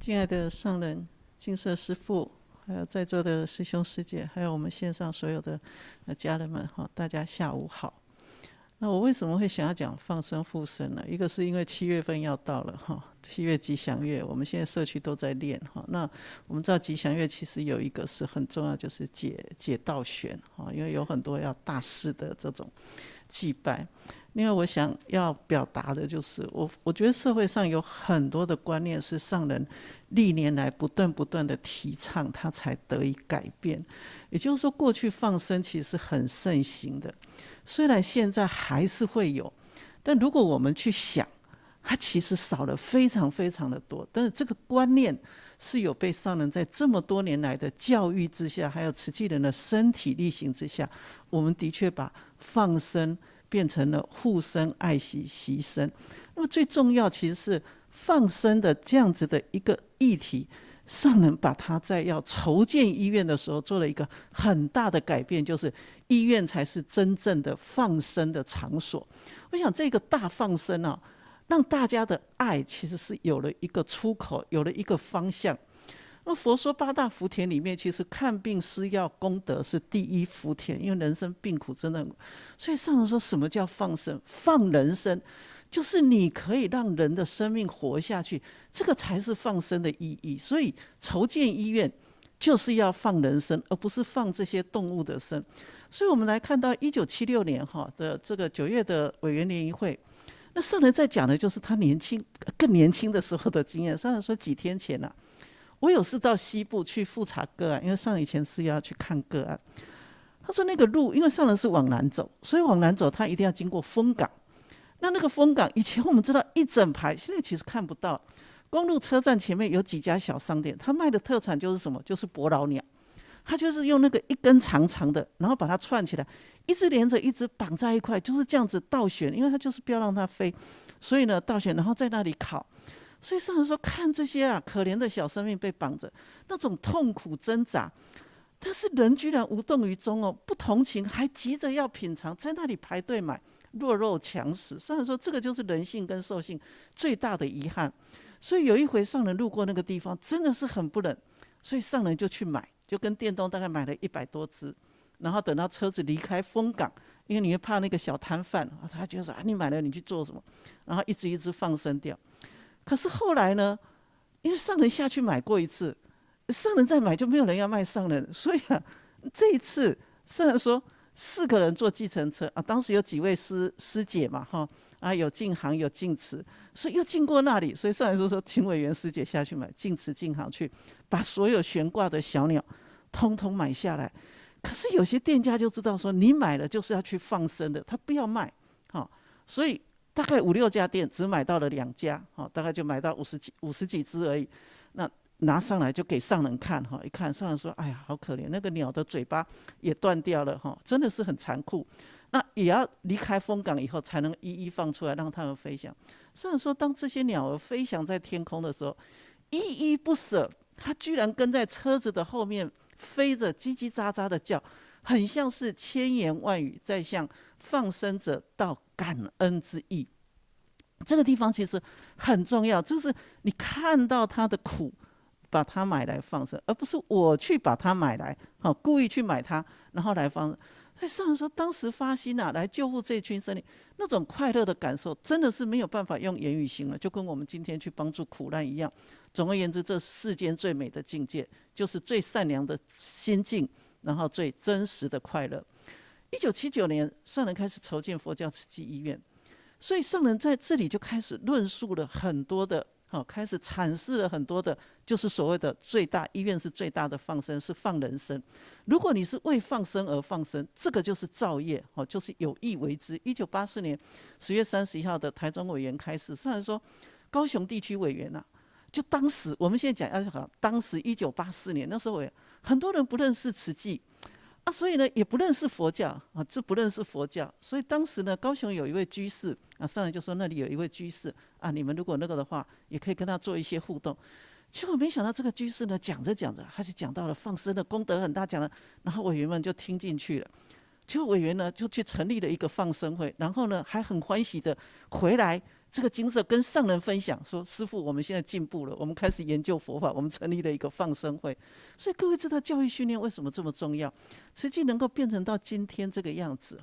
敬爱的上人、净舍师父，还有在座的师兄师姐，还有我们线上所有的家人们，大家下午好。那我为什么会想要讲放生护生呢？一个是因为7月份要到了7月吉祥月，我们现在社区都在练那我们知道吉祥月其实有一个是很重要，就是解道玄因为有很多要大事的这种祭拜。另外我想要表达的就是我觉得社会上有很多的观念是上人历年来不断的提倡，它才得以改变。也就是说过去放生其实是很盛行的，虽然现在还是会有，但如果我们去想，它其实少了非常的多。但是这个观念是有被上人在这么多年来的教育之下，还有慈济人的身体力行之下，我们的确把放生变成了护生、爱惜、惜生。那么最重要其实是放生的这样子的一个议题，上人把它在要筹建医院的时候做了一个很大的改变，就是医院才是真正的放生的场所。我想这个大放生让大家的爱其实是有了一个出口，有了一个方向。那佛说8大福田里面，其实看病施药功德是第一福田，因为人生病苦真的很。所以上人说什么叫放生？放人生，就是你可以让人的生命活下去，这个才是放生的意义。所以筹建医院就是要放人生，而不是放这些动物的生。所以我们来看到1976年的这个9月的委员联谊会，那上人在讲的就是他更年轻的时候的经验。上人说几天前我有事到西部去复查个案，因为上人以前是要去看个案。他说那个路，因为上人是往南走，所以往南走他一定要经过丰港。那个丰港以前我们知道一整排，现在其实看不到。公路车站前面有几家小商店，他卖的特产就是什么？就是伯劳鸟。他就是用那个一根长长的，然后把它串起来，一只连着一只绑在一块，就是这样子倒悬，因为他就是不要让它飞，所以呢倒悬，然后在那里烤。所以上人说，看这些可怜的小生命被绑着，那种痛苦挣扎，但是人居然无动于衷不同情，还急着要品尝，在那里排队买，弱肉强食。上人说，这个就是人性跟兽性最大的遗憾。所以有一回上人路过那个地方，真的是很不忍，所以上人就去买，就跟电动大概买了100多只，然后等到车子离开丰港，因为你会怕那个小摊贩他觉得说你买了你去做什么，然后一只一只放生掉。可是后来呢，因为上人下去买过一次，上人再买就没有人要卖上人，所以这一次上人说4个人坐计程车当时有几位师姐嘛有净行有净慈，所以又经过那里，所以上人说请委员师姐下去买，净慈净行去把所有悬挂的小鸟通通买下来。可是有些店家就知道说你买了就是要去放生的，他不要卖所以大概5、6家店只买到了2家大概就买到50几只而已。那拿上来就给上人看一看上人说哎呀好可怜，那个鸟的嘴巴也断掉了真的是很残酷。那也要离开丰港以后才能一一放出来让它们飞翔。上人说当这些鸟儿飞翔在天空的时候，依依不舍，它居然跟在车子的后面飞着叽叽喳喳的叫，很像是千言万语在向放生者道感恩之意。这个地方其实很重要，就是你看到他的苦，把它买来放生，而不是我去把它买来故意去买它然后来放生。所以上人说当时发心来救护这群生灵，那种快乐的感受真的是没有办法用言语形容，就跟我们今天去帮助苦难一样。总而言之，这世间最美的境界就是最善良的心境，然后最真实的快乐。1979年上人开始筹建佛教慈济医院，所以上人在这里就开始论述了很多的开始阐释了很多的，就是所谓的最大医院是最大的放生，是放人生。如果你是为放生而放生，这个就是造业就是有意为之。1984年10月31号的台中委员开示，上人说高雄地区委员就当时我们现在讲当时1984年那时候很多人不认识慈济所以呢也不认识佛教这不认识佛教，所以当时呢高雄有一位居士上人就说那里有一位居士你们如果那个的话也可以跟他做一些互动。结果没想到这个居士呢讲着讲着他就讲到了放生的功德很大，讲了，然后委员们就听进去了。结果委员呢就去成立了一个放生会，然后呢还很欢喜的回来这个金色跟上人分享说：“师父，我们现在进步了，我们开始研究佛法，我们成立了一个放生会。”所以各位知道教育训练为什么这么重要？慈济能够变成到今天这个样子，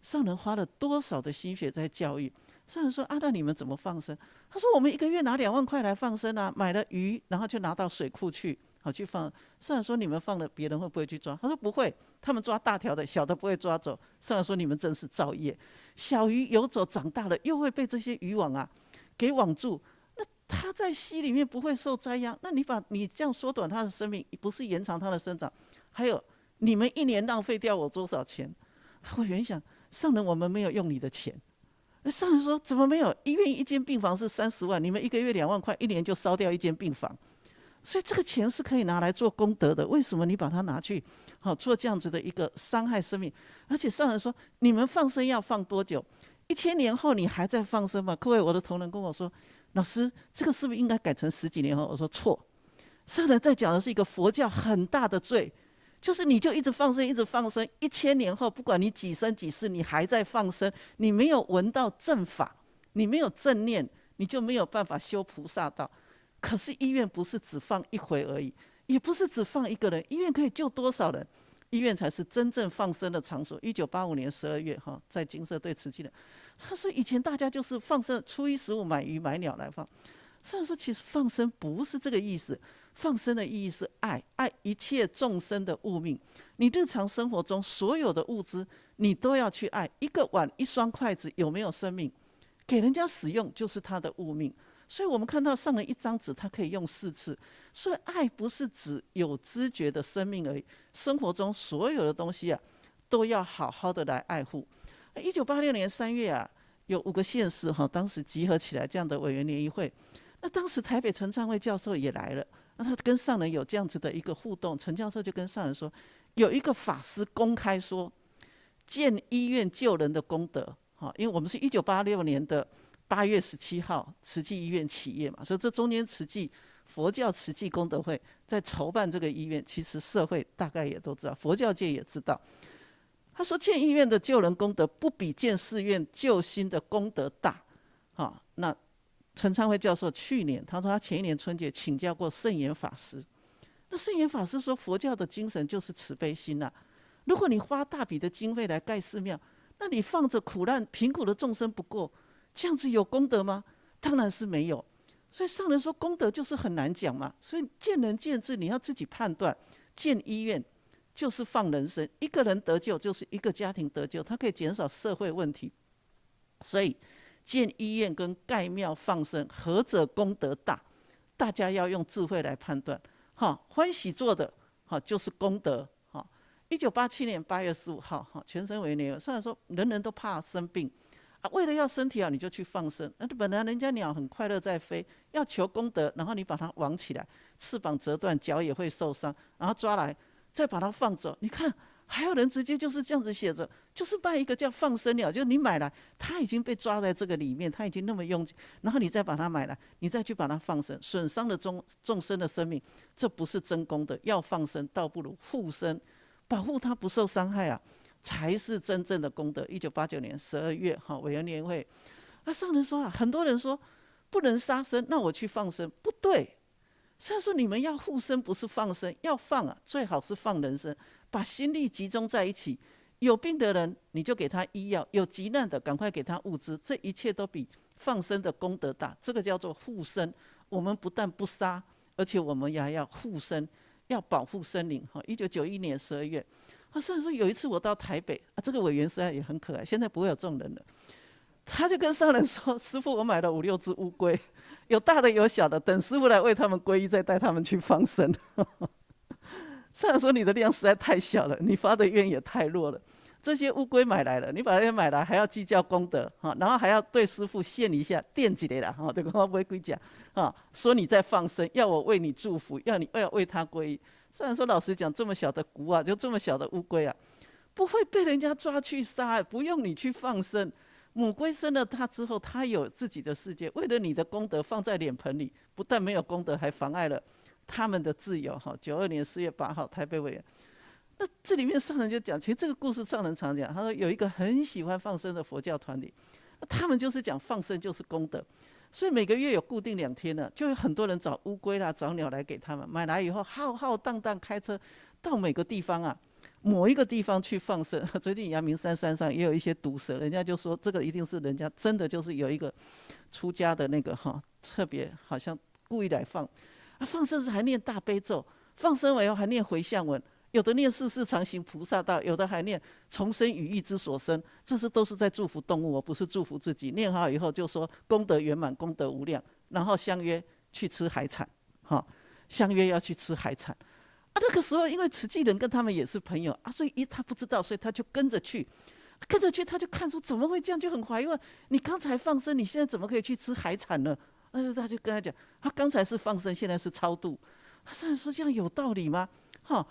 上人花了多少的心血在教育？上人说：“那你们怎么放生？”他说：“我们一个月拿2万块来放生啊，买了鱼，然后就拿到水库去，去放。”上人说：“你们放了，别人会不会去抓？”他说：“不会，他们抓大条的，小的不会抓走。”上人说：“你们真是造业，小鱼游走长大了，又会被这些渔网给网住。那它在溪里面不会受灾殃，那你这样缩短它的生命，不是延长它的生长？还有你们1年浪费掉我多少钱？”我原想，上人我们没有用你的钱。上人说：“怎么没有？医院1间病房是30万，你们1个月2万块，1年就烧掉1间病房。所以这个钱是可以拿来做功德的，为什么你把它拿去做这样子的一个伤害生命？而且上人说，你们放生要放多久？1000年后你还在放生吗？”各位，我的同仁跟我说：“老师，这个是不是应该改成10几年后？”我说错，上人在讲的是一个佛教很大的罪。就是你就一直放生，一直放生，1000年后，不管你几生几世，你还在放生，你没有闻到正法，你没有正念，你就没有办法修菩萨道。可是医院不是只放1回而已，也不是只放1个人，医院可以救多少人？医院才是真正放生的场所。1985年12月，在金色对慈济的，他说以前大家就是放生，初一十五买鱼买鸟来放。所以说，其实放生不是这个意思。放生的意义是爱一切众生的物命。你日常生活中所有的物资，你都要去爱。一个碗、1双筷子有没有生命？给人家使用就是他的物命。所以我们看到上了1张纸，它可以用4次。所以爱不是指有知觉的生命而已，生活中所有的东西都要好好的来爱护。1986年3月有5个县市当时集合起来这样的委员联谊会。那当时台北陈昌慧教授也来了。那他跟上人有这样子的一个互动，陈教授就跟上人说，有一个法师公开说，建医院救人的功德，因为我们是1986年的8月17号慈济医院起业嘛，所以这中间佛教慈济功德会在筹办这个医院，其实社会大概也都知道，佛教界也知道。他说建医院的救人功德不比建寺院救心的功德大，那陈昌辉教授去年他说他前1年春节请教过圣严法师，那圣严法师说佛教的精神就是慈悲心如果你花大笔的经费来盖寺庙，那你放着苦难贫苦的众生不过，这样子有功德吗？当然是没有。所以上人说功德就是很难讲嘛，所以见仁见智，你要自己判断。建医院就是放人生，一个人得救就是一个家庭得救，它可以减少社会问题。所以建医院跟盖庙放生，何者功德大？大家要用智慧来判断。欢喜做的就是功德。1987年8月15号，全省委员联会上来说，人人都怕生病为了要身体好，你就去放生。那本来人家鸟很快乐在飞，要求功德，然后你把它网起来，翅膀折断，脚也会受伤，然后抓来再把它放走。你看，还有人直接就是这样子写着，就是卖一个叫放生鸟，就是你买来，它已经被抓在这个里面，它已经那么拥挤，然后你再把它买来，你再去把它放生，损伤了众生的生命，这不是真功德。要放生，倒不如护生，保护它不受伤害才是真正的功德。1989年12月，委员联会，上人说很多人说不能杀生，那我去放生，不对。所以说你们要护生，不是放生，要放最好是放人生，把心力集中在一起。有病的人，你就给他医药；有急难的，赶快给他物资。这一切都比放生的功德大。这个叫做护生。我们不但不杀，而且我们也要护生，要保护生灵。1991年12月。上人说有一次我到台北这个委员实在也很可爱，现在不会有这种人了。他就跟上人说：“师父，我买了5、6只乌龟，有大的有小的，等师父来为他们皈依，再带他们去放生。”上人说：“你的量实在太小了，你发的愿也太弱了。这些乌龟买来了，你把它买来还要计较功德然后还要对师父献一下，惦记的啦对，我不会讲说你在放生，要我为你祝福，要为他皈依。”上人说：“老实讲，这么小的蛊就这么小的乌龟不会被人家抓去杀，不用你去放生。母龟生了它之后，它有自己的世界。为了你的功德放在脸盆里，不但没有功德，还妨碍了他们的自由。”92年4月8号，台北委员。那这里面上人就讲，其实这个故事上人常讲，他说有一个很喜欢放生的佛教团体，他们就是讲放生就是功德，所以每个月有固定2天呢，就有很多人找乌龟啦、找鸟来给他们，买来以后浩浩荡荡开车到每个地方啊，某一个地方去放生。最近阳明山山上也有一些毒蛇，人家就说这个一定是人家真的就是有一个出家的那个特别好像故意来放，放生时还念大悲咒，放生完以后还念回向文。有的念世世常行菩萨道，有的还念重生语义之所生，这都是在祝福动物，不是祝福自己。念好以后就说功德圆满，功德无量，然后相约去吃海产，相约要去吃海产。那个时候因为慈济人跟他们也是朋友所以他不知道，所以他就跟着去，他就看出怎么会这样，就很怀疑问：你刚才放生，你现在怎么可以去吃海产呢？他就跟他讲，他刚才是放生，现在是超度。他虽然说这样有道理吗？他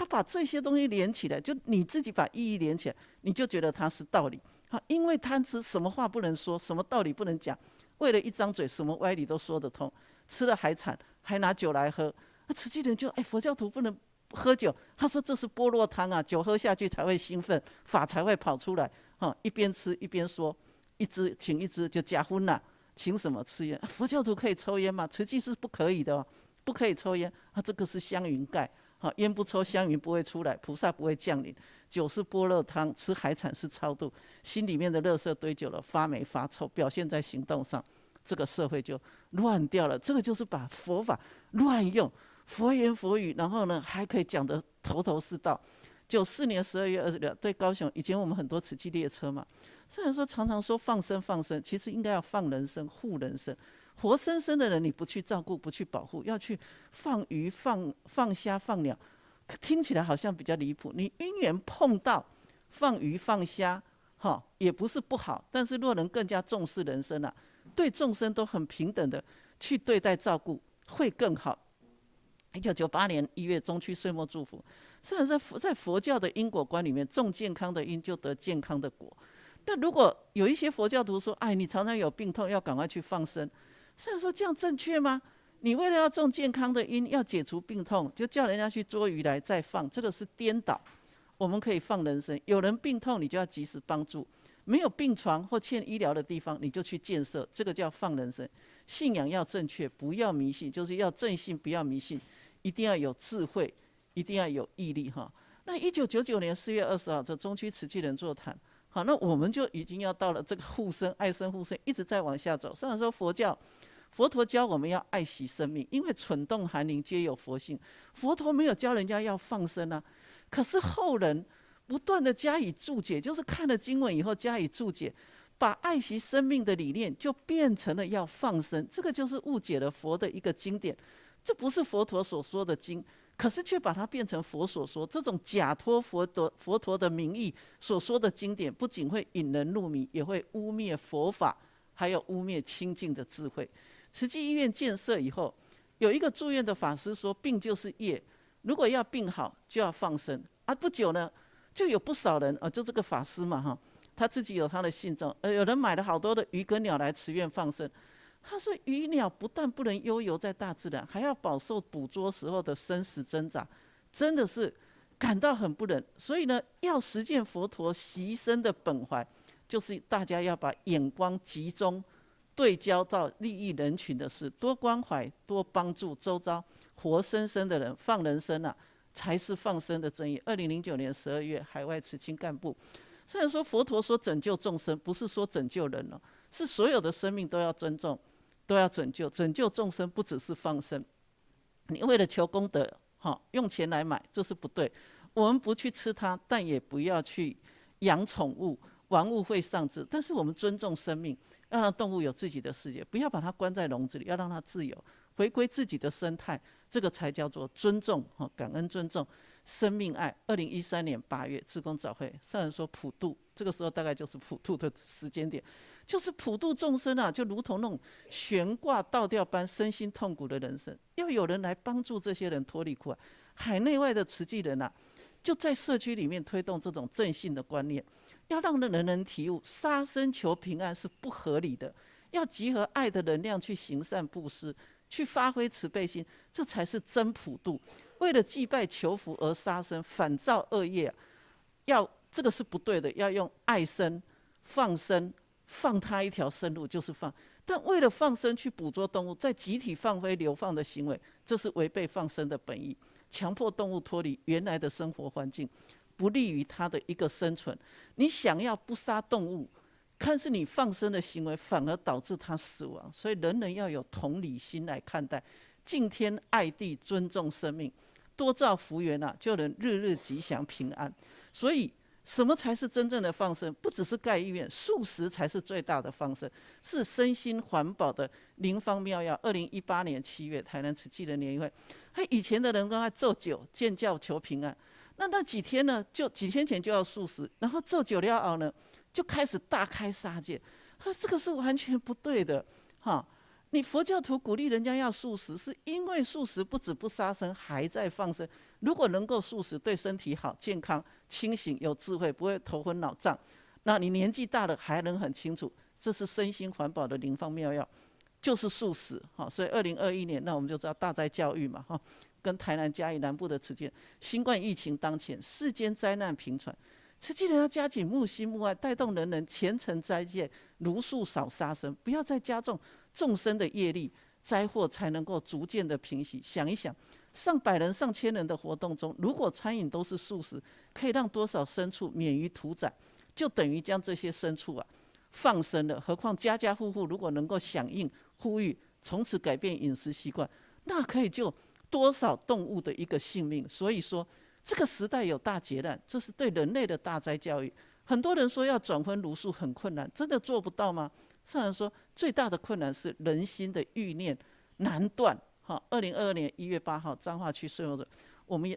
把这些东西连起来，就你自己把意义连起来，你就觉得它是道理。因为贪吃，什么话不能说，什么道理不能讲，为了一张嘴，什么歪理都说得通。吃了海产，还拿酒来喝，慈济人就佛教徒不能喝酒，他说这是般若汤啊，酒喝下去才会兴奋，法才会跑出来。一边吃一边说，请一支就加荤了，请什么吃烟？佛教徒可以抽烟吗？慈济是不可以的不可以抽烟，这个是香云盖，烟不抽香云不会出来，菩萨不会降临。酒是般若汤，吃海产是超度，心里面的垃圾堆久了发霉发臭，表现在行动上，这个社会就乱掉了。这个就是把佛法乱用，佛言佛语，然后呢还可以讲得头头是道。94年12月26日，对高雄，以前我们很多慈济列车嘛，虽然说常常说放生放生，其实应该要放人生护人生。活生生的人你不去照顾不去保护，要去放鱼放虾放鸟，听起来好像比较离谱。你因缘碰到放鱼放虾也不是不好，但是若能更加重视人生对众生都很平等的去对待照顾会更好。1998年1月中区岁末祝福，虽然在佛教的因果观里面，种健康的因就得健康的果。那如果有一些佛教徒说，你常常有病痛，要赶快去放生，虽然说这样正确吗？你为了要种健康的因，要解除病痛，就叫人家去捉鱼来再放，这个是颠倒。我们可以放人生，有人病痛，你就要及时帮助；没有病床或欠医疗的地方，你就去建设，这个叫放人生。信仰要正确，不要迷信，就是要正信，不要迷信，一定要有智慧，一定要有毅力那1999年4月20号，这中区慈济人座谈。好，那我们就已经要到了这个护生、爱生护生，一直在往下走。虽然说佛陀教我们要爱惜生命，因为蠢动寒灵皆有佛性。佛陀没有教人家要放生可是后人不断的加以注解，就是看了经文以后加以注解，把爱惜生命的理念就变成了要放生。这个就是误解了佛的一个经典，这不是佛陀所说的经。可是却把它变成佛所说，这种假托佛陀的名义所说的经典，不仅会引人入迷，也会污蔑佛法，还有污蔑清净的智慧。慈济医院建设以后，有一个住院的法师说，病就是业，如果要病好就要放生不久呢，就有不少人就这个法师嘛他自己有他的信众，有人买了好多的鱼跟鸟来慈院放生。他说鱼鸟不但不能悠游在大自然，还要饱受捕捉时候的生死挣扎，真的是感到很不忍。所以呢，要实践佛陀习生的本怀，就是大家要把眼光集中对焦到利益人群的事，多关怀多帮助周遭活生生的人，放人生才是放生的真义。2009年12月海外慈青干部，虽然说佛陀说拯救众生，不是说拯救人是所有的生命都要尊重，都要拯救。拯救众生不只是放生，你为了求功德用钱来买，这是不对。我们不去吃它，但也不要去养宠物，玩物会丧志。但是我们尊重生命，要让动物有自己的世界，不要把它关在笼子里，要让它自由，回归自己的生态，这个才叫做尊重感恩尊重生命爱。2013年8月志工早会，上人说普渡，这个时候大概就是普渡的时间点，就是普度众生就如同那种悬挂倒吊般身心痛苦的人生，要有人来帮助这些人脱离苦海。海内外的慈济人就在社区里面推动这种正信的观念，要让人人体悟杀生求平安是不合理的，要集合爱的能量去行善布施，去发挥慈悲心，这才是真普度。为了祭拜求福而杀生，反造恶业这个是不对的，要用爱生放生，放它一条生路就是放。但为了放生去捕捉动物，在集体放飞流放的行为，这是违背放生的本意，强迫动物脱离原来的生活环境，不利于它的一个生存。你想要不杀动物，看是你放生的行为，反而导致它死亡。所以人人要有同理心来看待，敬天爱地，尊重生命，多造福缘啊，就能日日吉祥平安。所以什么才是真正的放生？不只是盖医院，素食才是最大的放生，是身心环保的灵方妙药。2018年7月，台南慈济的年会，以前的人刚才咒酒建教求平安，那几天呢，就几天前就要素食，然后咒酒了后呢，就开始大开杀戒，这个是完全不对的，哈。你佛教徒鼓励人家要素食，是因为素食不止不杀生，还在放生。如果能够素食，对身体好、健康、清醒、有智慧，不会头昏脑胀。那你年纪大了还能很清楚，这是身心环保的灵方妙药，就是素食。所以2021年，那我们就知道大灾教育嘛，跟台南嘉义南部的慈济，新冠疫情当前，世间灾难频传。慈济人要加紧木心木爱，带动人人虔诚斋戒，如素少杀生，不要再加重众生的业力，灾祸才能够逐渐的平息。想一想，上百人、上千人的活动中，如果餐饮都是素食，可以让多少牲畜免于屠宰，就等于将这些牲畜放生了。何况家家户户如果能够响应呼吁，从此改变饮食习惯，那可以救多少动物的一个性命。所以说，这个时代有大劫难，这是对人类的大灾教育。很多人说要转荤茹素很困难，真的做不到吗？上人说，最大的困难是人心的欲念难断。2022年1月8号，彰化区顺流者，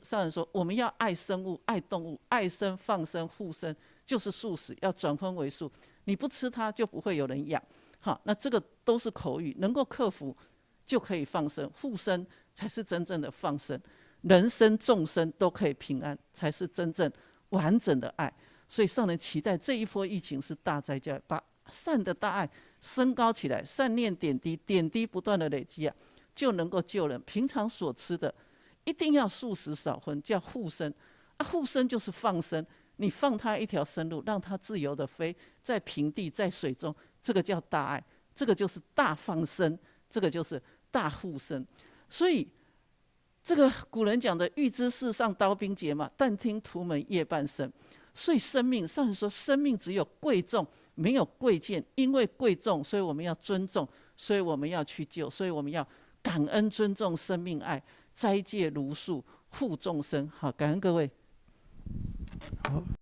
上人说，我们要爱生物、爱动物、爱生、放生、护生，就是素食，要转荤为素。你不吃它，就不会有人养。那这个都是口语，能够克服就可以放生，护生才是真正的放生。人生众生都可以平安，才是真正完整的爱。所以上人期待这一波疫情是大灾教育，把善的大爱升高起来，善念点滴，点滴不断的累积就能够救人。平常所吃的一定要素食少荤，叫护生护生就是放生，你放它一条生路，让它自由的飞，在平地，在水中，这个叫大爱，这个就是大放生，这个就是大护生。所以这个古人讲的欲知世上刀兵劫嘛，但听屠门夜半声。所以生命，上人说，生命只有贵重，没有贵贱。因为贵重，所以我们要尊重，所以我们要去救，所以我们要感恩、尊重生命爱，斋戒如素，护众生。好，感恩各位。好。